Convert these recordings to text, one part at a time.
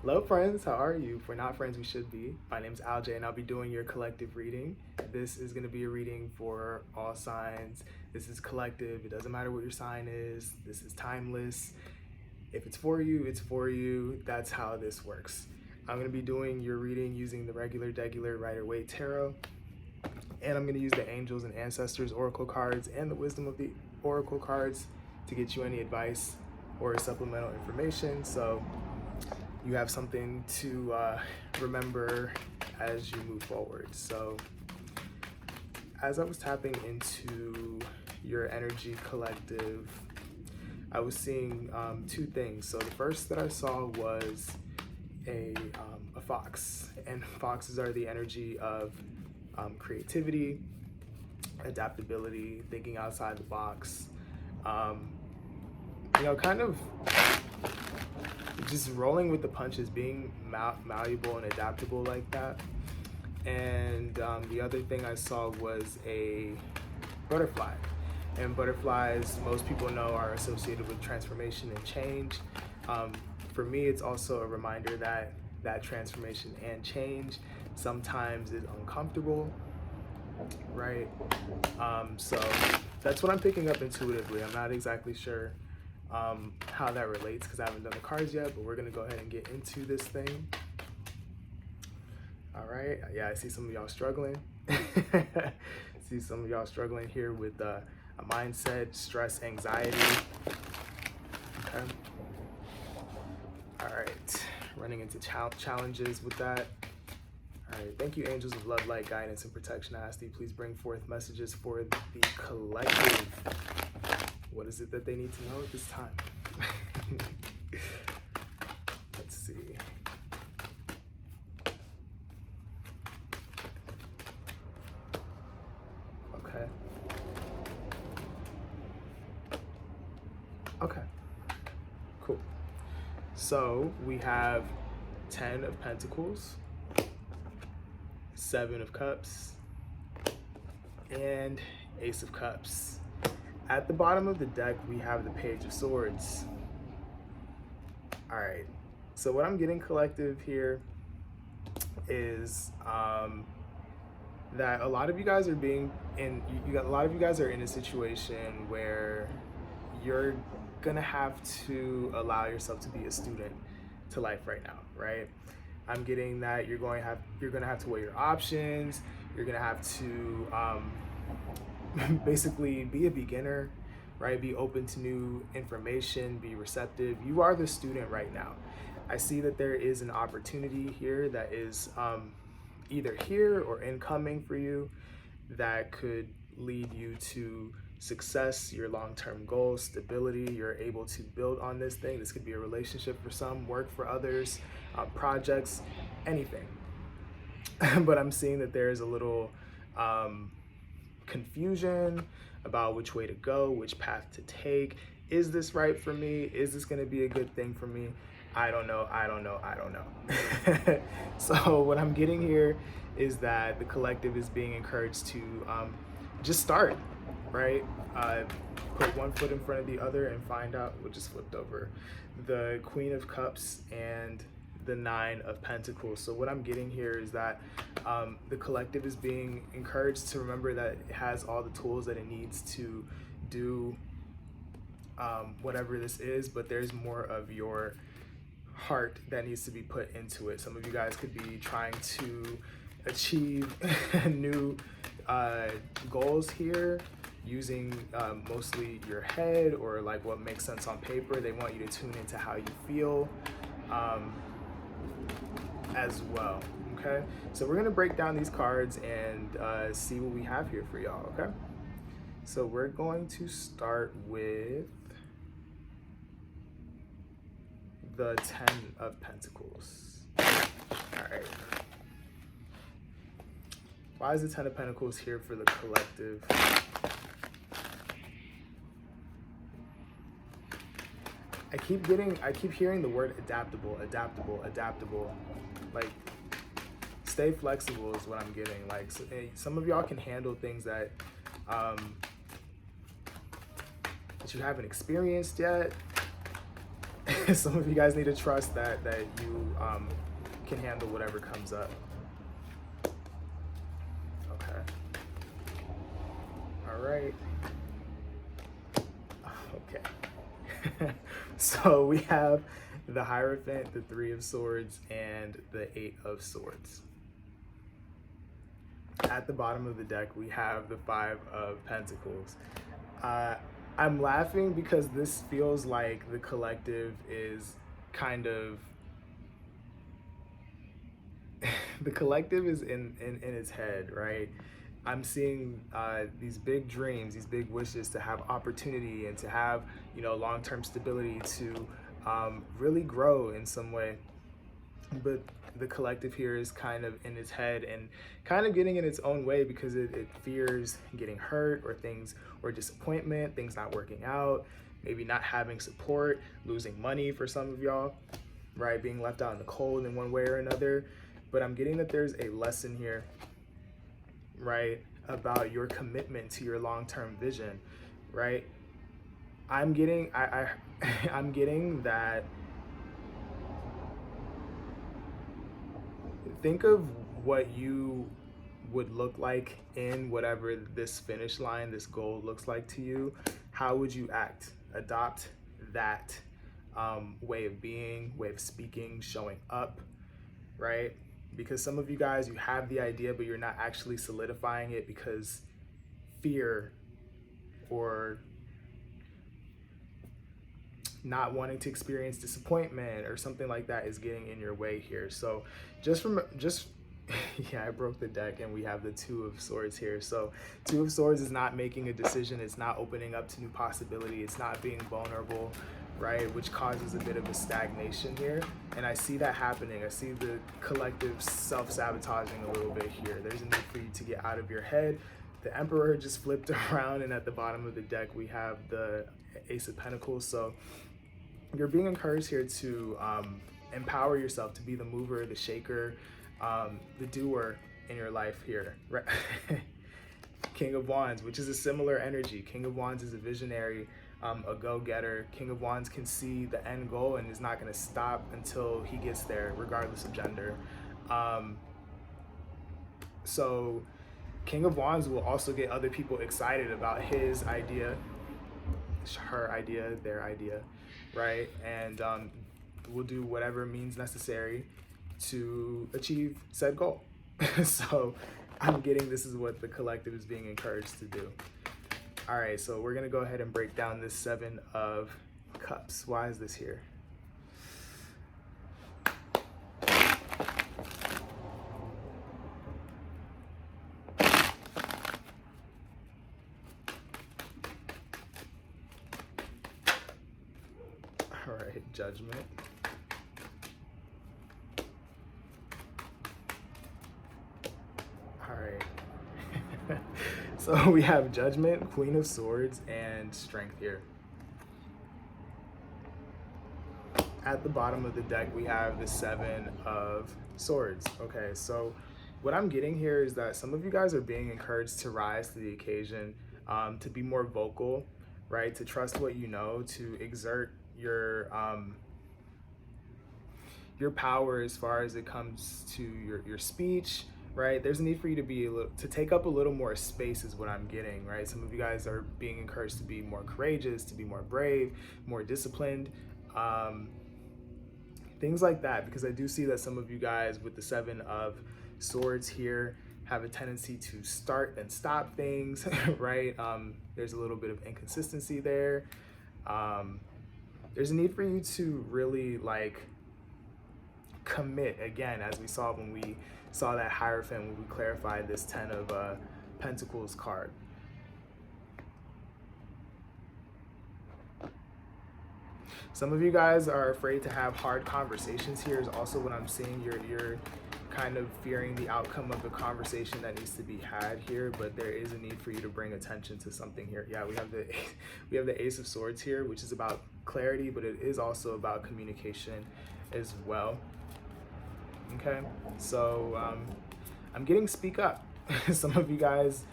Hello friends, how are you? If we're not friends, we should be. My name is Alj and I'll be doing your collective reading. This is going to be a reading for all signs. This is collective. It doesn't matter what your sign is. This is timeless. If it's for you, it's for you. That's how this works. I'm going to be doing your reading using the regular, degular Rider-Waite Tarot. And I'm going to use the Angels and Ancestors Oracle cards and the Wisdom of the Oracle cards to get you any advice or supplemental information. So you have something to remember as you move forward. So as I was tapping into your energy collective, I was seeing two things. So the first that I saw was a fox, and foxes are the energy of creativity, adaptability, thinking outside the box, kind of just rolling with the punches, being malleable and adaptable like that. And the other thing I saw was a butterfly. And butterflies, most people know, are associated with transformation and change. For me, it's also a reminder that that transformation and change sometimes is uncomfortable, right? So that's what I'm picking up intuitively. I'm not exactly sure how that relates because I haven't done the cards yet, but we're gonna go ahead and get into this thing. All right, yeah, I see some of y'all struggling. See some of y'all struggling here with a mindset, stress, anxiety. Okay. All right, running into challenges with that. All right, thank you, angels of love, light, guidance, and protection. I ask that you please bring forth messages for the collective. What is it that they need to know at this time? Let's see. Okay. Okay. Cool. So we have 10 of Pentacles, 7 of Cups, and Ace of Cups. At the bottom of the deck, we have the Page of Swords. All right, so what I'm getting collective here is that a lot of you guys are a lot of you guys are in a situation where you're gonna have to allow yourself to be a student to life right now, right? I'm getting that you're gonna have to weigh your options. You're gonna have to basically be a beginner, right? Be open to new information, be receptive. You are the student right now. I see that there is an opportunity here that is either here or incoming for you that could lead you to success, your long-term goals, stability. You're able to build on this thing. This could be a relationship for some, work for others, projects, anything. But I'm seeing that there is a little confusion about which way to go, which path to take. Is this right for me? Is this going to be a good thing for me? I don't know. So what I'm getting here is that the collective is being encouraged to just start, right? Put one foot in front of the other and find out. We just flipped over the Queen of Cups and the 9 of Pentacles. So what I'm getting here is that the collective is being encouraged to remember that it has all the tools that it needs to do whatever this is, but there's more of your heart that needs to be put into it. Some of you guys could be trying to achieve new goals here using mostly your head or like what makes sense on paper. They want you to tune into how you feel as well. Okay, so we're gonna break down these cards and see what we have here for y'all. Okay, so we're going to start with the 10 of Pentacles. All right, why is the 10 of Pentacles here for the collective? I keep hearing the word adaptable. Like, stay flexible is what I'm getting. Like, some of y'all can handle things that you haven't experienced yet. Some of you guys need to trust that you can handle whatever comes up. Okay. All right. Okay. So we have the Hierophant, the Three of Swords, and the Eight of Swords. At the bottom of the deck, we have the Five of Pentacles. I'm laughing because this feels like the collective is kind of the collective is in its head, right? I'm seeing these big dreams, these big wishes to have opportunity and to have, you know, long-term stability, to really grow in some way. But the collective here is kind of in its head and kind of getting in its own way because it fears getting hurt or things, or disappointment, things not working out, maybe not having support, losing money for some of y'all, right? Being left out in the cold in one way or another. But I'm getting that there's a lesson here, right, about your commitment to your long-term vision, right? I'm getting I'm getting that. Think of what you would look like in whatever this finish line, this goal looks like to you. How would you act? Adopt that way of being, way of speaking, showing up, right? Because some of you guys, you have the idea, but you're not actually solidifying it because fear or not wanting to experience disappointment or something like that is getting in your way here. So yeah, I broke the deck and we have the Two of Swords here. So Two of Swords is not making a decision. It's not opening up to new possibility. It's not being vulnerable, right? Which causes a bit of a stagnation here. And I see that happening. I see the collective self-sabotaging a little bit here. There's a need for you to get out of your head. The Emperor just flipped around, and at the bottom of the deck, we have the Ace of Pentacles. So you're being encouraged here to empower yourself to be the mover, the shaker, the doer in your life here. Right? King of Wands, which is a similar energy. King of Wands is a visionary, a go-getter. King of Wands can see the end goal and is not going to stop until he gets there, regardless of gender. So King of Wands will also get other people excited about his idea, her idea, their idea, right? And will do whatever means necessary to achieve said goal. So I'm getting this is what the collective is being encouraged to do. All right, so we're gonna go ahead and break down this Seven of Cups. Why is this here? All right, Judgment. All right. So we have Judgment, Queen of Swords, and Strength here. At the bottom of the deck, we have the Seven of Swords. Okay, so what I'm getting here is that some of you guys are being encouraged to rise to the occasion, to be more vocal, right? To trust what you know, to exert your power as far as it comes to your speech, right? There's a need for you to be to take up a little more space is what I'm getting, right? Some of you guys are being encouraged to be more courageous, to be more brave, more disciplined, things like that, because I do see that some of you guys with the Seven of Swords here have a tendency to start and stop things, right? There's a little bit of inconsistency there. There's a need for you to really like commit, again, as we saw when we saw that Hierophant, when we clarified this Ten of Pentacles card. Some of you guys are afraid to have hard conversations here is also what I'm seeing. You're kind of fearing the outcome of the conversation that needs to be had here, but there is a need for you to bring attention to something here. Yeah, we have the Ace of Swords here, which is about clarity, but it is also about communication as well. Okay, so I'm getting speak up. Some of you guys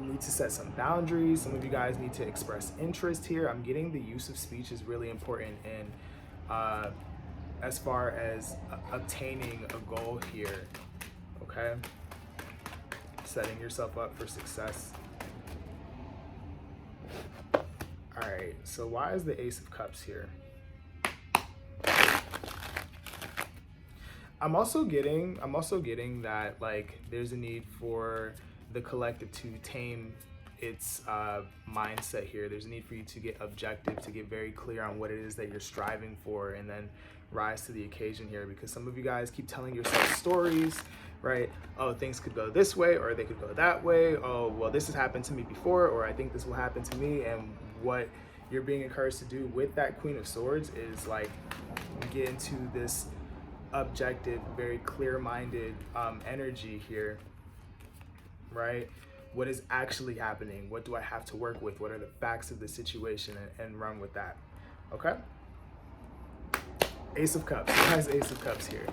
You need to set some boundaries. Some of you guys need to express interest here. I'm getting the use of speech is really important in as far as obtaining a goal here, okay? Setting yourself up for success. All right, so why is the Ace of Cups here? I'm also getting that like there's a need for the collective to tame its mindset here. There's a need for you to get objective, to get very clear on what it is that you're striving for, and then rise to the occasion here, because some of you guys keep telling yourself stories, right? Oh, things could go this way or they could go that way. Oh, well, this has happened to me before, or I think this will happen to me. And what you're being encouraged to do with that Queen of Swords is like get into this objective, very clear-minded energy here, right? What is actually happening? What do I have to work with? What are the facts of the situation? And run with that, okay? Ace of Cups. Who has Ace of Cups here?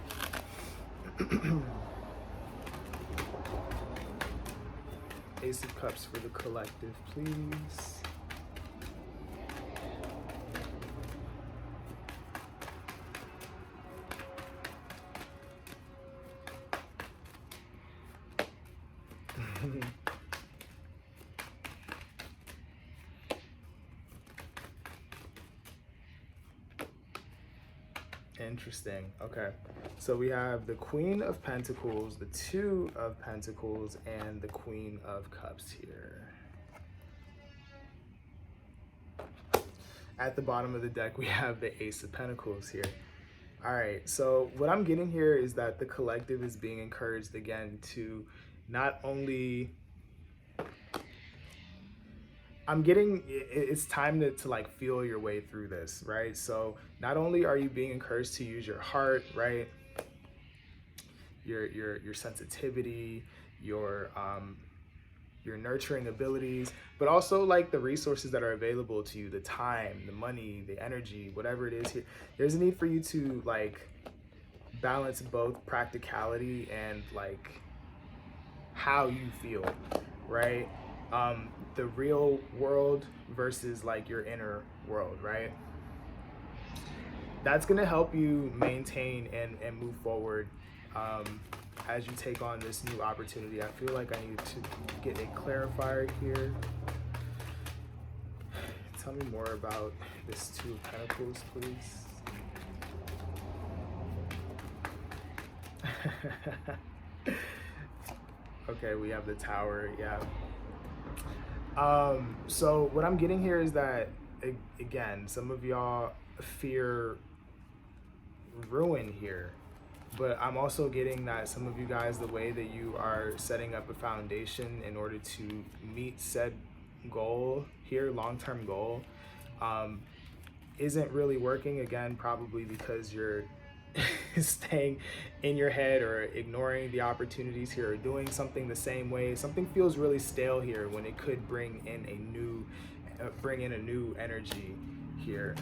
Ace of Cups for the collective, please. Interesting. Okay. So we have the Queen of Pentacles, the Two of Pentacles, and the Queen of Cups here. At the bottom of the deck, we have the Ace of Pentacles here. All right. So what I'm getting here is that the collective is being encouraged again to not only... I'm getting it's time to like feel your way through this, right? So not only are you being encouraged to use your heart, right? Your sensitivity, your nurturing abilities, but also like the resources that are available to you, the time, the money, the energy, whatever it is here. There's a need for you to like balance both practicality and like how you feel, right? The real world versus like your inner world, right? That's gonna help you maintain and move forward as you take on this new opportunity. I feel like I need to get a clarifier here. Tell me more about this Two of Pentacles, please. Okay, we have the Tower, yeah. So what I'm getting here is that, again, some of y'all fear ruin here, but I'm also getting that some of you guys, the way that you are setting up a foundation in order to meet said goal here, long-term goal, isn't really working, again, probably because you're staying in your head or ignoring the opportunities here or doing something the same way. Something feels really stale here when it could bring in a new energy here.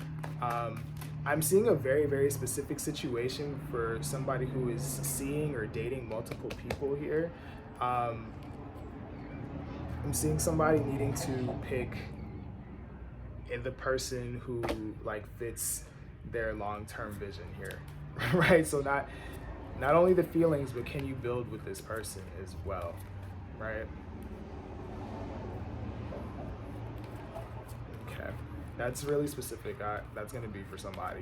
I'm seeing a very, very specific situation for somebody who is seeing or dating multiple people here. I'm seeing somebody needing to pick the person who like fits their long-term vision here. Right? So not only the feelings, but can you build with this person as well, right? Okay, that's really specific. That's gonna be for somebody.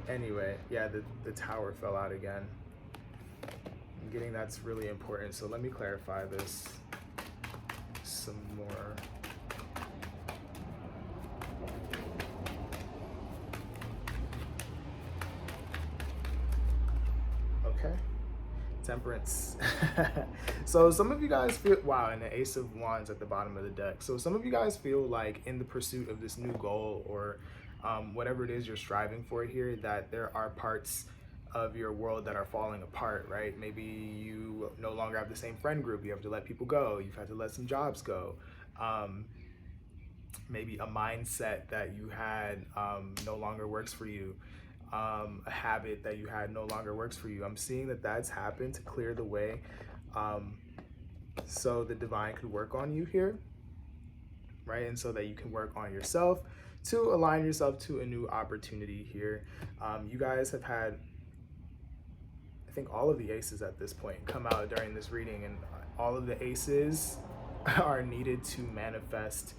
Anyway, yeah, the Tower fell out again. I'm getting that's really important. So let me clarify this some more. Okay, Temperance. So some of you guys feel, wow, and the Ace of Wands at the bottom of the deck. So some of you guys feel like in the pursuit of this new goal or whatever it is you're striving for here, that there are parts of your world that are falling apart, right? Maybe you no longer have the same friend group. You have to let people go. You've had to let some jobs go. Maybe a mindset that you had no longer works for you. A habit that you had no longer works for you. I'm seeing that that's happened to clear the way so the divine could work on you here, right? And so that you can work on yourself to align yourself to a new opportunity here. You guys have had, I think, all of the aces at this point come out during this reading, and all of the aces are needed to manifest,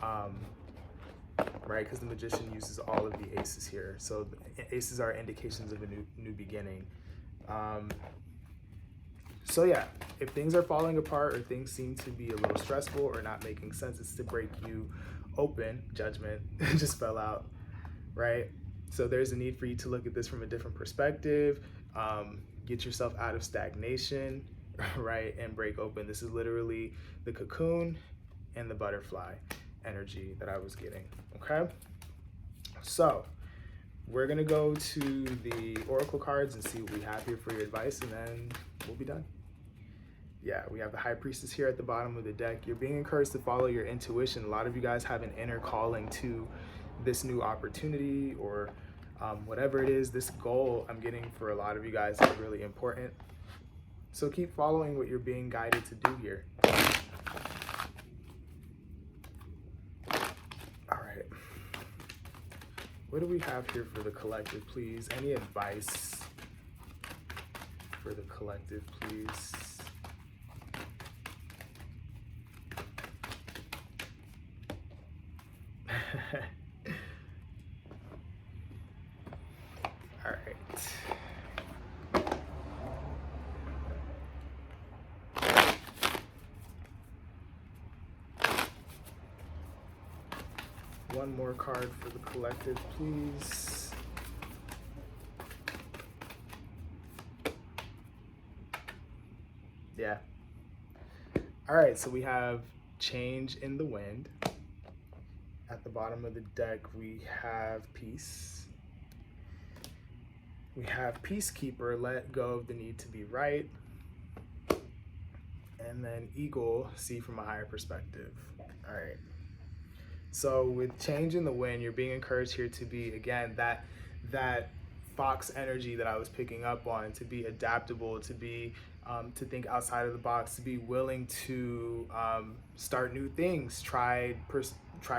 right? Because the magician uses all of the aces here. So the aces are indications of a new beginning. So yeah, if things are falling apart or things seem to be a little stressful or not making sense, it's to break you open. Judgment just fell out, right? So there's a need for you to look at this from a different perspective, get yourself out of stagnation, right? And break open. This is literally the cocoon and the butterfly energy that I was getting, okay? So we're gonna go to the oracle cards and see what we have here for your advice, and then we'll be done. Yeah, we have the high priestess here at the bottom of the deck. You're being encouraged to follow your intuition. A lot of you guys have an inner calling to this new opportunity, or whatever it is. This goal I'm getting for a lot of you guys is really important. So keep following what you're being guided to do here. All right. What do we have here for the collective, please? Any advice for the collective, please? All right. One more card for the collective, please. Yeah. All right, so we have change in the wind. At the bottom of the deck, we have peace. We have peacekeeper, let go of the need to be right. And then eagle, see from a higher perspective. All right. So with change in the wind, you're being encouraged here to be, again, that fox energy that I was picking up on, to be adaptable, to be to think outside of the box, to be willing to start new things, try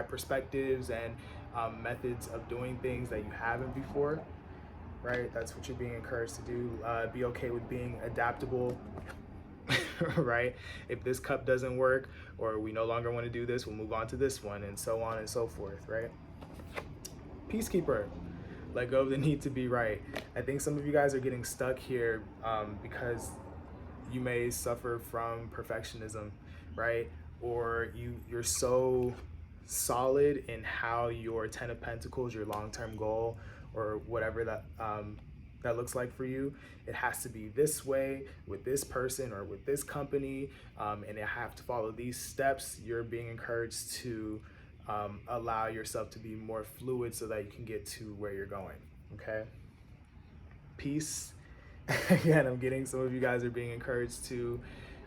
perspectives and methods of doing things that you haven't before, right? That's what you're being encouraged to do. Be okay with being adaptable, right? If this cup doesn't work, or we no longer want to do this, we'll move on to this one, and so on and so forth, right? Peacekeeper, let go of the need to be right. I think some of you guys are getting stuck here because you may suffer from perfectionism, right? Or you're so solid in how your 10 of Pentacles, your long-term goal, or whatever that looks like for you, it has to be this way with this person or with this company, and it have to follow these steps. You're being encouraged to allow yourself to be more fluid so that you can get to where you're going, okay? Peace. Again, I'm getting some of you guys are being encouraged to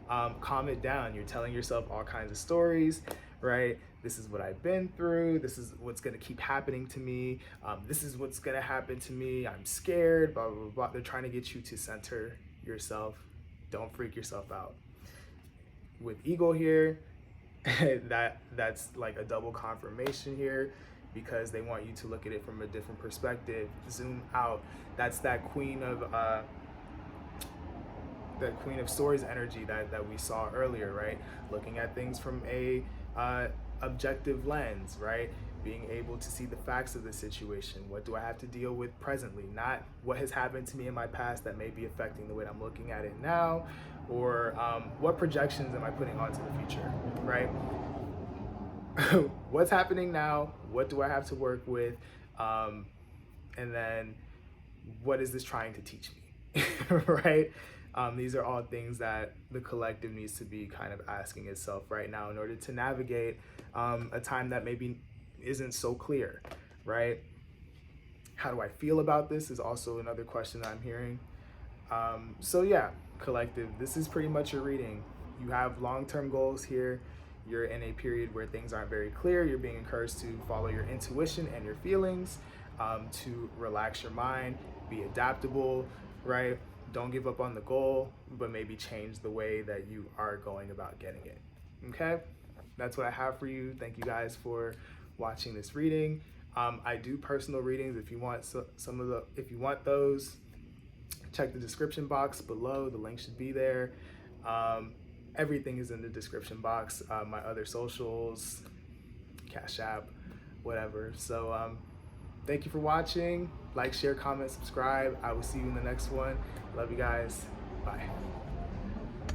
calm it down. You're telling yourself all kinds of stories, right? This is what I've been through. This is what's going to keep happening to me. This is what's going to happen to me. I'm scared, blah, blah, blah. They're trying to get you to center yourself. Don't freak yourself out. With eagle here, that's like a double confirmation here, because they want you to look at it from a different perspective. Zoom out. That's that Queen of Swords energy that we saw earlier, right? Looking at things from a objective lens, right? Being able to see the facts of the situation. What do I have to deal with presently? Not what has happened to me in my past that may be affecting the way I'm looking at it now, or what projections am I putting onto the future, right? What's happening now? What do I have to work with? And then what is this trying to teach me, right? These are all things that the collective needs to be kind of asking itself right now in order to navigate a time that maybe isn't so clear, right? How do I feel about this is also another question that I'm hearing. So yeah, collective, this is pretty much your reading. You have long-term goals here. You're in a period where things aren't very clear. You're being encouraged to follow your intuition and your feelings, to relax your mind, be adaptable, right? Don't give up on the goal, but maybe change the way that you are going about getting it. Okay? That's what I have for you. Thank you guys for watching this reading. I do personal readings. If you want if you want those, check the description box below. The link should be there. Everything is in the description box. My other socials, Cash App, whatever. So thank you for watching. Like, share, comment, subscribe. I will see you in the next one. Love you guys. Bye.